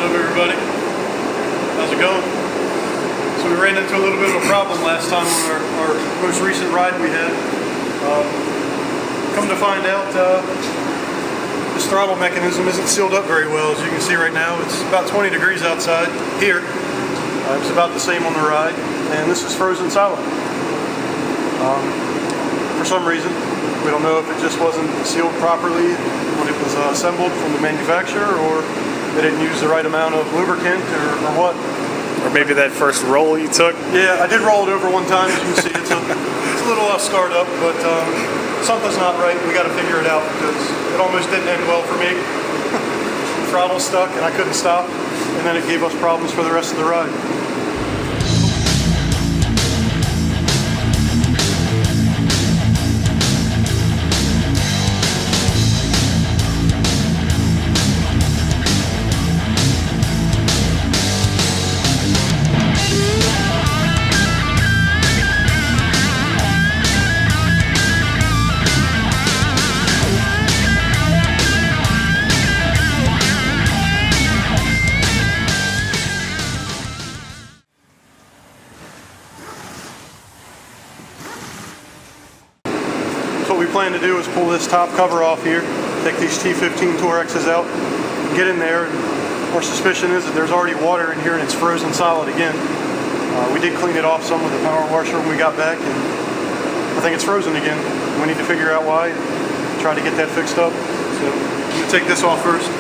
What's up, everybody? How's it going? So we ran into a little bit of a problem last time on our most recent ride we had. Come to find out, this throttle mechanism isn't sealed up very well. As you can see right now, it's about 20 degrees outside here. It's about the same on the ride, and this is frozen solid. For some reason, we don't know if it just wasn't sealed properly when it was assembled from the manufacturer, or they didn't use the right amount of lubricant, or what. Or maybe that first roll you took? Yeah, I did roll it over one time. As you can see, it's a little scarred up, but something's not right. We got to figure it out, because it almost didn't end well for me. The throttle stuck and I couldn't stop, and then it gave us problems for the rest of the ride. What we plan to do is pull this top cover off here, take these T15 Torxes out, get in there, and our suspicion is that there's already water in here and it's frozen solid again. We did clean it off some with the power washer when we got back, and I think it's frozen again. We need to figure out why and try to get that fixed up. So I'm going to take this off first.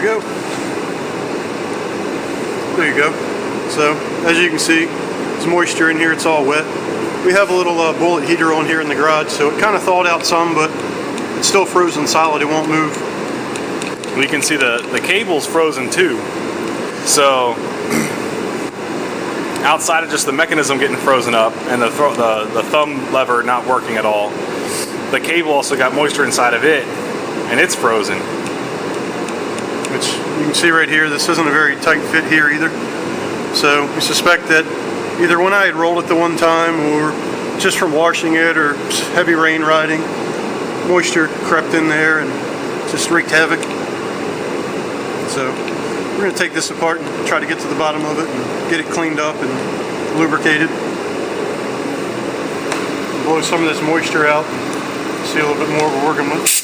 Go. There you go. So as you can see, there's moisture in here. It's all wet. We have a little bullet heater on here in the garage, so it kind of thawed out some, but it's still frozen solid. It won't move. We can see the cable's frozen too. So outside of just the mechanism getting frozen up and the thumb lever not working at all, the cable also got moisture inside of it, and it's frozen. Which you can see right here, this isn't a very tight fit here either. So we suspect that either when I had rolled it the one time, or just from washing it, or heavy rain riding, moisture crept in there and just wreaked havoc. So we're going to take this apart and try to get to the bottom of it and get it cleaned up and lubricated. Blow some of this moisture out, see a little bit more what we're working with.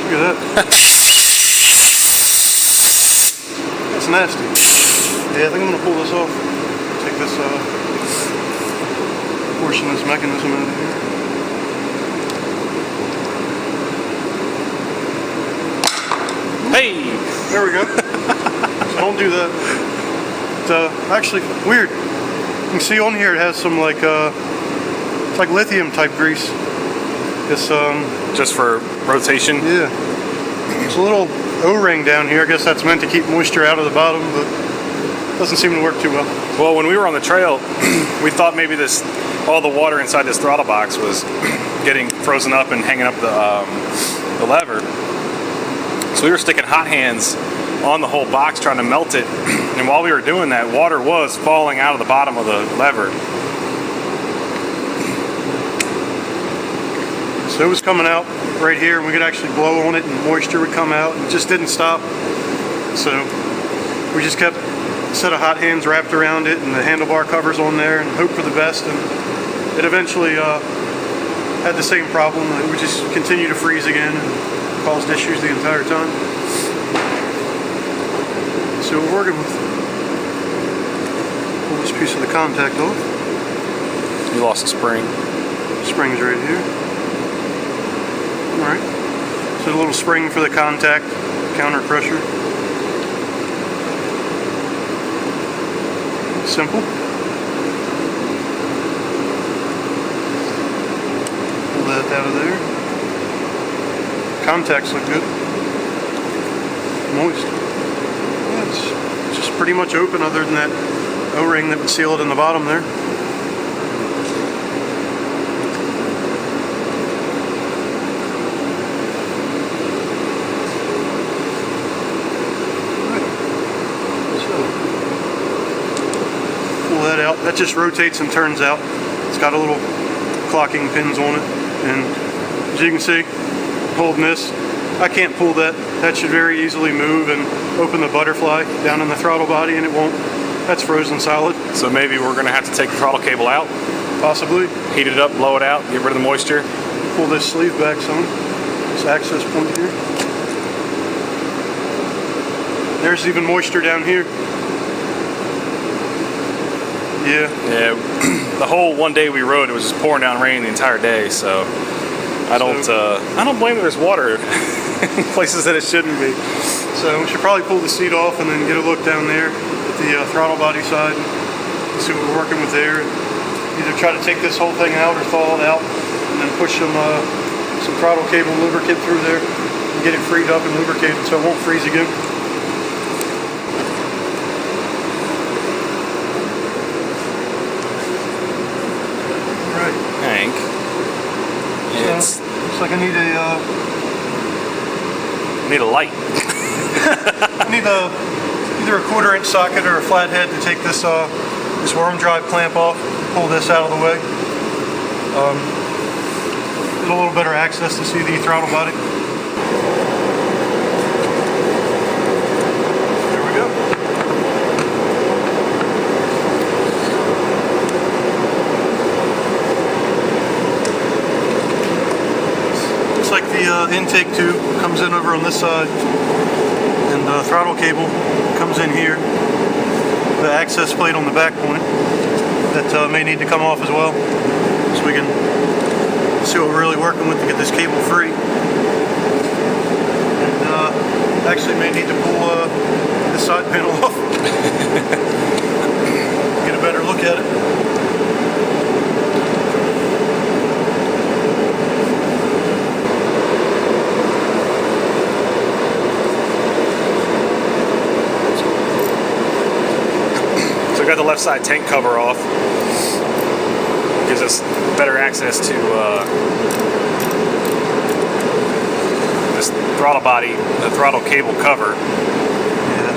Look at that. That's nasty. Yeah, I think I'm going to pull this off. Take this portion of this mechanism out of here. Hey! There we go. So don't do that. It's actually weird. You can see on here it has some it's like lithium type grease. It's just for rotation? Yeah. There's a little O-ring down here. I guess that's meant to keep moisture out of the bottom, but it doesn't seem to work too well. Well, when we were on the trail, we thought maybe all the water inside this throttle box was getting frozen up and hanging up the lever. So we were sticking hot hands on the whole box trying to melt it, and while we were doing that, water was falling out of the bottom of the lever. So it was coming out right here, and we could actually blow on it and moisture would come out, and it just didn't stop. So we just kept a set of hot hands wrapped around it and the handlebar covers on there and hope for the best, and it eventually had the same problem. It would just continue to freeze again and caused issues the entire time. So we're working with. Pull this piece of the contact off. You lost a spring. Spring's right here. Alright, so a little spring for the contact, counter pressure. Simple. Pull that out of there. Contacts look good. Moist. Yeah, it's just pretty much open other than that O-ring that would seal it in the bottom there. that just rotates and turns out. It's got a little clocking pins on it, and as you can see, holding this, I can't pull that. That should very easily move and open the butterfly down in the throttle body, and it won't. That's frozen solid. So maybe we're gonna have to take the throttle cable out, Possibly. heat it up, blow it out, get rid of the moisture. Pull this sleeve back some, this access point here. There's even moisture down here. Yeah. Yeah, the whole one day we rode, it was just pouring down rain the entire day, so I don't blame that there's water in places that it shouldn't be. So we should probably pull the seat off and then get a look down there at the throttle body side and see what we're working with there. Either try to take this whole thing out or thaw it out and then push some throttle cable lubricant through there and get it freed up and lubricated so it won't freeze again. Hank. So, looks like I need Need a light. I need either a 1/4-inch socket or a flathead to take this this worm drive clamp off, pull this out of the way. Get a little better access to see the throttle body. There we go. Looks like the intake tube comes in over on this side, and the throttle cable comes in here. The access plate on the back point that may need to come off as well, so we can see what we're really working with to get this cable free. And actually may need to pull this side panel off. Get a better look at it. So we got the left side tank cover off. Gives us better access to this throttle body, the throttle cable cover. Yeah.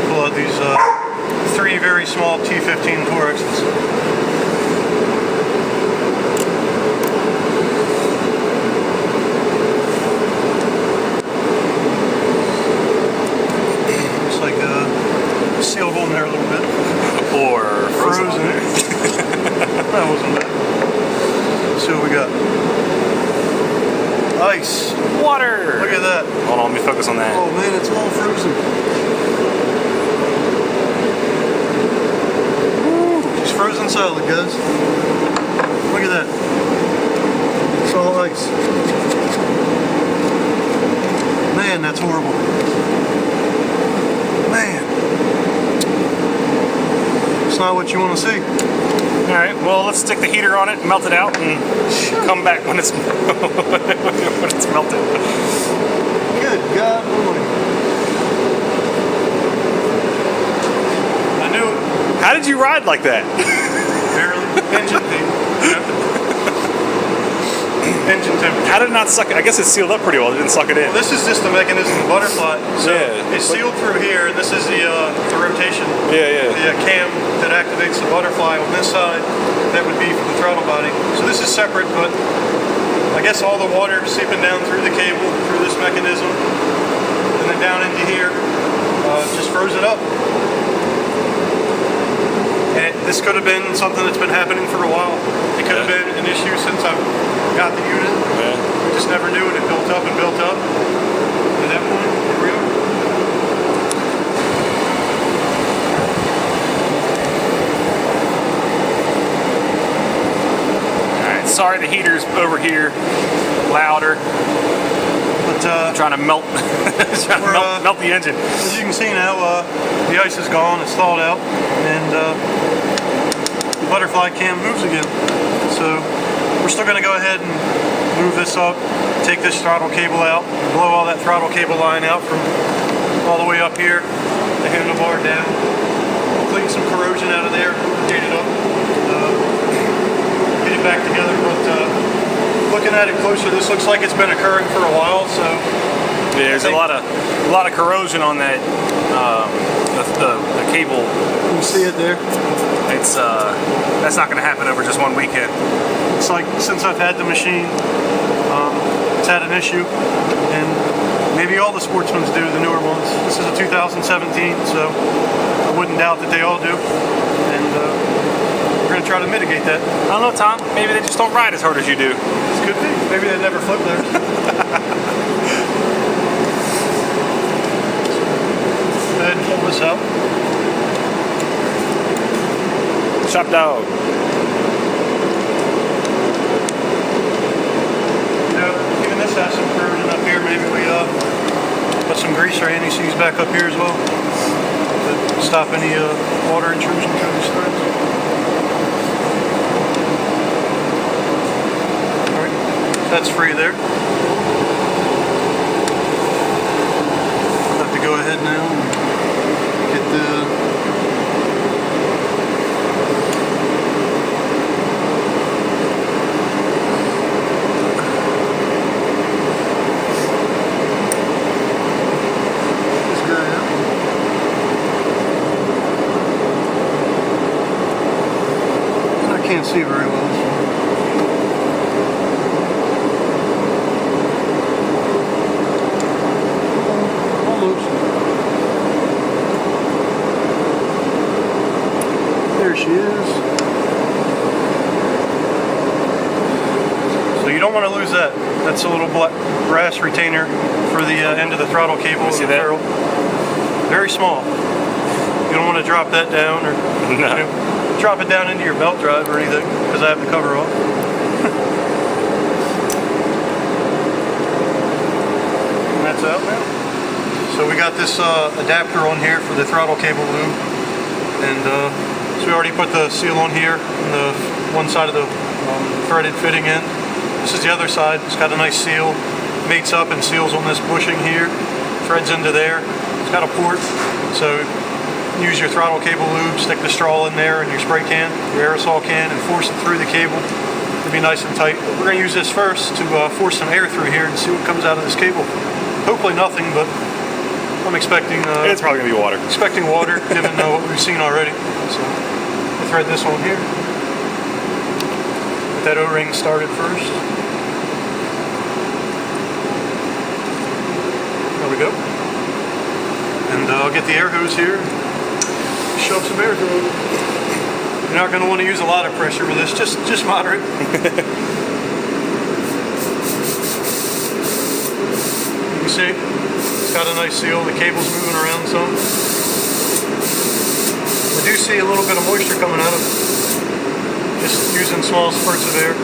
Pull out these 3 very small T15 Torxes. Looks like sealed on there a little bit. Or frozen. That wasn't bad. Let's see what we got. Ice. Water! Look at that. Hold on, let me focus on that. Oh man, it's all frozen. She's frozen solid, guys. Look at that. It's all ice. Man, that's horrible. Man. It's not what you want to see. Alright, well let's stick the heater on it, melt it out, and come back when it's when it's melted. Good God Almighty. I knew it. How did you ride like that? Barely. Engine heat. Engine temperature. How did it not suck it? I guess it sealed up pretty well. It didn't suck it in. Well, this is just the mechanism of the butterfly. So Yeah. it's sealed through here, and this is the rotation. Yeah. The cam that activates the butterfly on this side. That would be for the throttle body. So this is separate, but I guess all the water seeping down through the cable, through this mechanism, and then down into here, just froze it up. And this could have been something that's been happening for a while. It could have been an issue since I've got the unit. Yeah. We just never knew it. It built up and built up. At that point, here we are. Alright, sorry the heater's over here, louder. But Trying to melt, melt the engine. as you can see now, the ice is gone. It's thawed out, and the butterfly cam moves again. So we're still going to go ahead and move this up, take this throttle cable out, blow all that throttle cable line out from all the way up here, the handlebar down, clean some corrosion out of there, lubricate it up, get it back together. But looking at it closer, this looks like it's been occurring for a while. So Yeah, there's a lot of corrosion on that the cable. You see it there? It's that's not going to happen over just one weekend. It's like since I've had the machine, it's had an issue, and maybe all the Sportsmans do, the newer ones. This is a 2017, so I wouldn't doubt that they all do, and we're going to try to mitigate that. I don't know, Tom. Maybe they just don't ride as hard as you do. This could be. Maybe they never flip theirs. Go ahead and pull this out. Shop dog. Even this has some corrosion up here. Maybe we put some greaser anti-seize back up here as well to stop any water intrusion through these threads. All right, that's free there. I'll have to go ahead now and get the can't see very well. Almost. There she is. So you don't want to lose that. That's a little brass retainer for the end of the throttle cable. See that? Very small. You don't want to drop that down or no. Drop it down into your belt drive or anything, because I have the cover off. And that's out now. So we got this adapter on here for the throttle cable lube, and so we already put the seal on here on the one side of the threaded fitting end. This is the other side. It's got a nice seal, mates up and seals on this bushing here, threads into there. It's got a port, so use your throttle cable lube, stick the straw in there in your spray can, your aerosol can, and force it through the cable. It'll be nice and tight. We're going to use this first to force some air through here and see what comes out of this cable. Hopefully nothing, but I'm expecting... it's probably going to be water. Expecting water, given what we've seen already. So we'll thread this on here. Get that O-ring started first. There we go. And I'll get the air hose here. Shove some air through it. You're not going to want to use a lot of pressure with this, just moderate. You can see it's got a nice seal. The cable's moving around some. I do see a little bit of moisture coming out of it. Just using small spurts of air.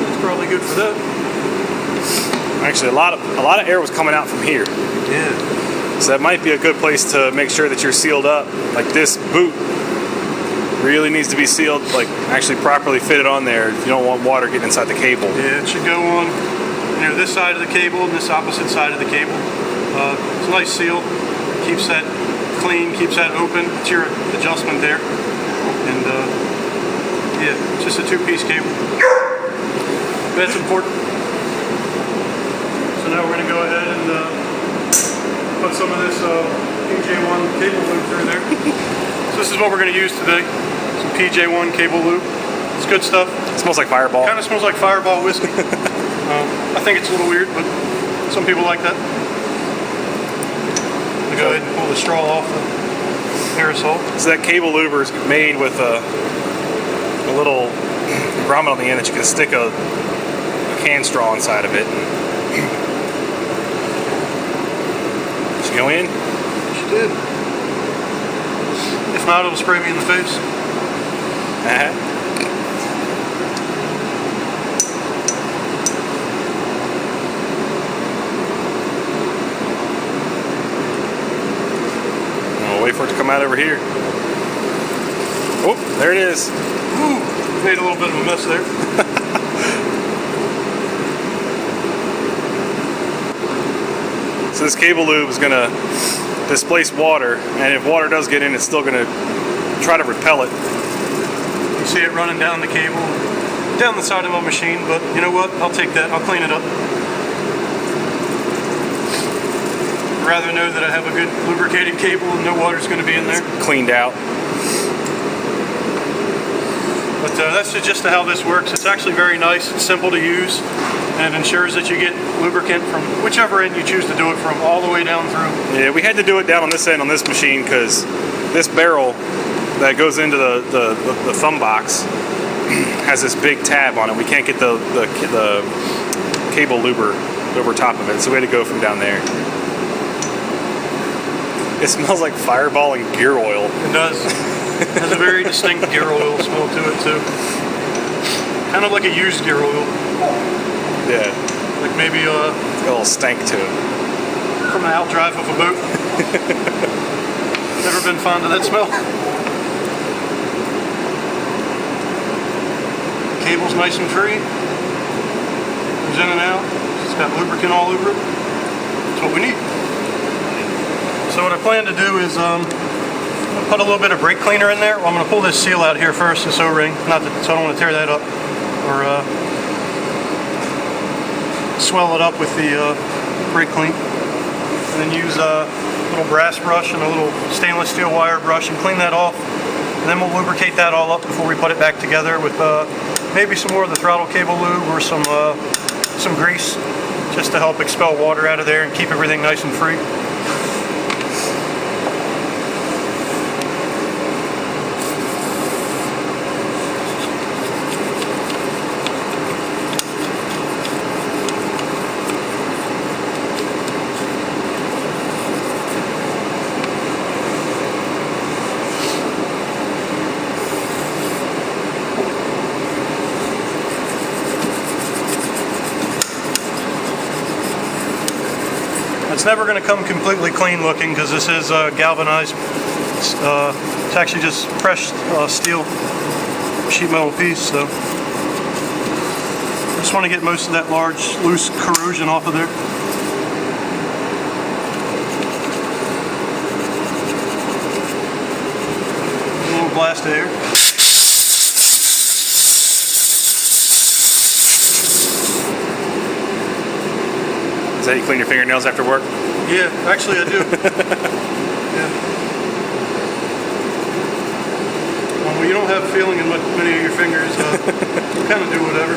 That's probably good for that. Actually, a lot of air was coming out from here. Yeah. So that might be a good place to make sure that you're sealed up. Like this boot really needs to be sealed, like actually properly fitted on there. You don't want water getting inside the cable. Yeah, it should go on this side of the cable and this opposite side of the cable. It's a nice seal. Keeps that clean, keeps that open. It's your adjustment there. And yeah, it's just a two-piece cable. That's important. So now we're going to go ahead and put some of this PJ1 cable lube through there. So this is what we're going to use today. Some PJ1 cable lube. It's good stuff. It smells like Fireball. Kind of smells like Fireball whiskey. I think it's a little weird, but some people like that. I'm going to go ahead and pull the straw off the aerosol. So that cable luber is made with a little grommet on the end that you can stick a can straw inside of it. Did you go in? She did. If not, it'll spray me in the face. I'll wait for it to come out over here. Oh, there it is. Ooh, made a little bit of a mess there. So this cable lube is going to displace water, and if water does get in, it's still going to try to repel it. You see it running down the cable, down the side of my machine, but you know what? I'll take that. I'll clean it up. I'd rather know that I have a good lubricating cable and no water's going to be in there. Cleaned out. But that's the gist of how this works. It's actually very nice and simple to use, and it ensures that you get lubricant from whichever end you choose to do it from, all the way down through. Yeah, we had to do it down on this end on this machine because this barrel that goes into the thumb box has this big tab on it. We can't get the cable luber over top of it, so we had to go from down there. It smells like Fireball and gear oil. It does. It has a very distinct gear oil smell to it too. Kind of like a used gear oil. Yeah. Like maybe It's got a little stank to it. from the outdrive of a boat. Never been fond of that smell. Cable's nice and free. Goes in and out. It's got lubricant all over it. That's what we need. So what I plan to do is put a little bit of brake cleaner in there. Well, I'm going to pull this seal out here first, this O-ring. So I don't want to tear that up or swell it up with the brake clean. And then use a little brass brush and a little stainless steel wire brush and clean that off. And then we'll lubricate that all up before we put it back together with maybe some more of the throttle cable lube or some grease, just to help expel water out of there and keep everything nice and free. It's never going to come completely clean looking because this is galvanized. It's actually just pressed steel sheet metal piece. So I just want to get most of that large loose corrosion off of there. A little blast of air. Is that how you clean your fingernails after work? Yeah, actually I do. Yeah. Well, you don't have feeling in many of your fingers, you kind of do whatever.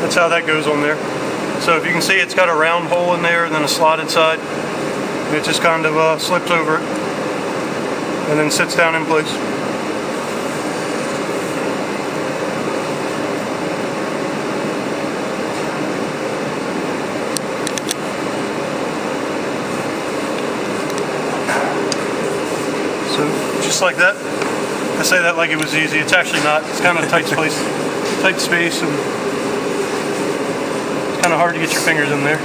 That's how that goes on there. So if you can see, it's got a round hole in there and then a slotted side. It just kind of slips over it and then sits down in place. So just like that. I say that like it was easy. It's actually not. It's kind of a tight space, and it's kind of hard to get your fingers in there.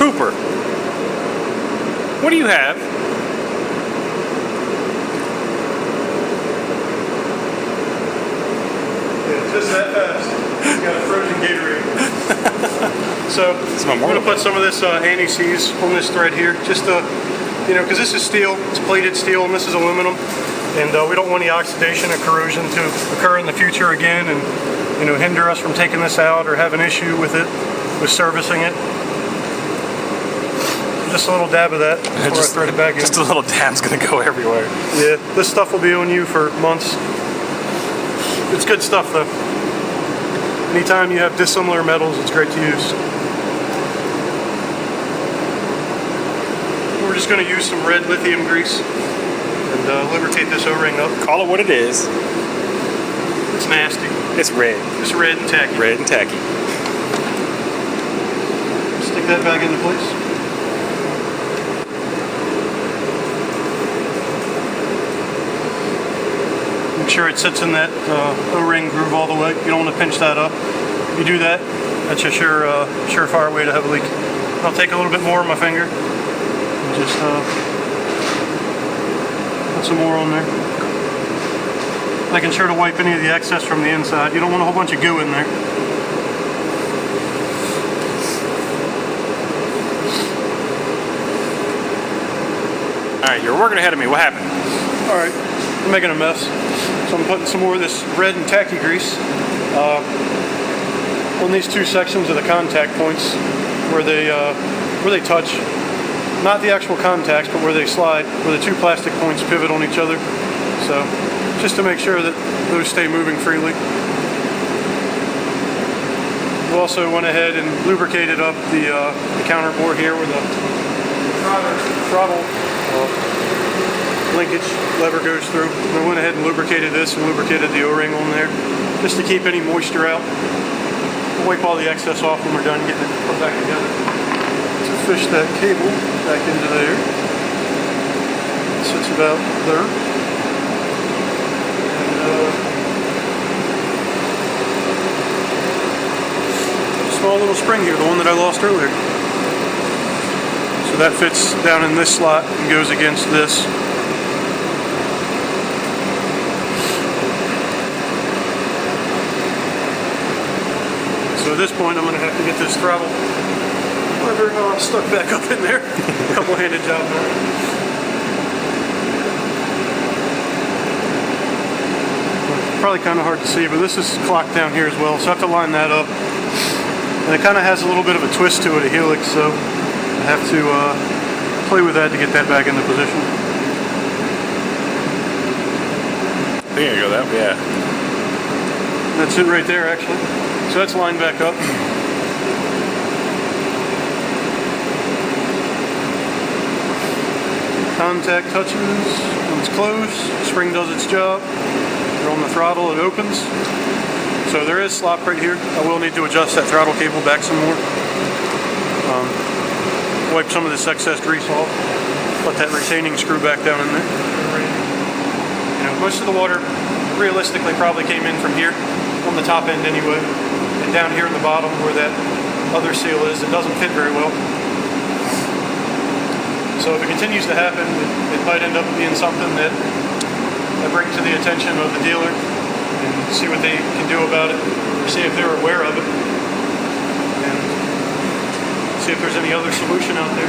Cooper, what do you have? Yeah, just that fast. It's got a frozen Gatorade. So I'm going to put some of this anti-seize on this thread here, just to, because this is steel, it's plated steel, and this is aluminum, and we don't want the oxidation or corrosion to occur in the future again, and hinder us from taking this out or have an issue with it, with servicing it. Just a little dab of that before I thread it back in. Just a little dab's gonna go everywhere. Yeah, this stuff will be on you for months. It's good stuff though. Anytime you have dissimilar metals, it's great to use. We're just going to use some red lithium grease and lubricate this O-ring up. Call it what it is. It's nasty. It's red. It's red and tacky. Red and tacky. Stick that back into place. Make sure it sits in that O-ring groove all the way. You don't want to pinch that up. If you do that, that's a surefire way to have a leak. I'll take a little bit more on my finger and just put some more on there. Making sure to wipe any of the excess from the inside. You don't want a whole bunch of goo in there. right, you're working ahead of me. What happened? All right, I'm making a mess. So I'm putting some more of this red and tacky grease on these two sections of the contact points where they touch. Not the actual contacts, but where they slide, where the two plastic points pivot on each other. So just to make sure that those stay moving freely. We also went ahead and lubricated up the counter bore here where the throttle linkage lever goes through. And I went ahead and lubricated this and lubricated the O-ring on there just to keep any moisture out. We'll wipe all the excess off when we're done getting it put back together. To fish that cable back into there. It sits about there. And, small little spring here, the one that I lost earlier. So that fits down in this slot and goes against this. So at this point I'm going to have to get this throttle lever stuck back up in there. Couple-handed job there. Probably kind of hard to see, but this is clocked down here as well, so I have to line that up. And it kind of has a little bit of a twist to it, a helix, so I have to play with that to get that back into position. I think I go that way, yeah. That's it right there, actually. So that's lined back up. Contact touches when it's closed, spring does its job. You're on the throttle, it opens. So there is slop right here. I will need to adjust that throttle cable back some more. Wipe some of this excess grease off. Put that retaining screw back down in there. You know, most of the water realistically probably came in from here on the top end anyway. And down here in the bottom where that other seal is, it doesn't fit very well. So if it continues to happen, it might end up being something that I bring to the attention of the dealer and see what they can do about it, or see if they're aware of it, and see if there's any other solution out there.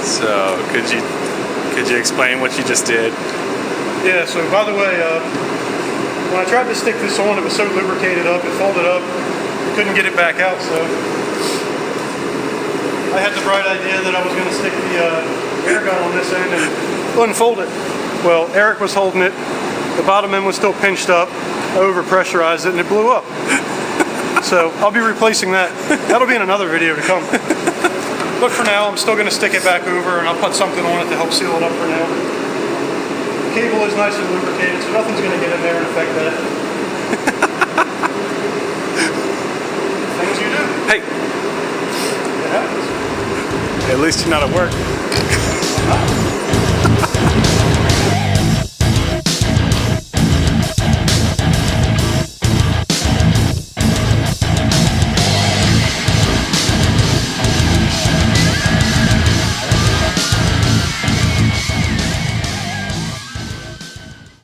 So could you explain what you just did? Yeah, so by the way, when I tried to stick this on, it was so lubricated up, it folded up, I couldn't get it back out, so I had the bright idea that I was going to stick the air gun on this end and unfold it. Well, Eric was holding it, the bottom end was still pinched up, I overpressurized it and it blew up. So I'll be replacing that. That'll be in another video to come. But for now, I'm still going to stick it back over and I'll put something on it to help seal it up for now. The cable is nice and lubricated, so nothing's going to get in there and affect that. Things you do. Hey, It happens. at least you're not at work.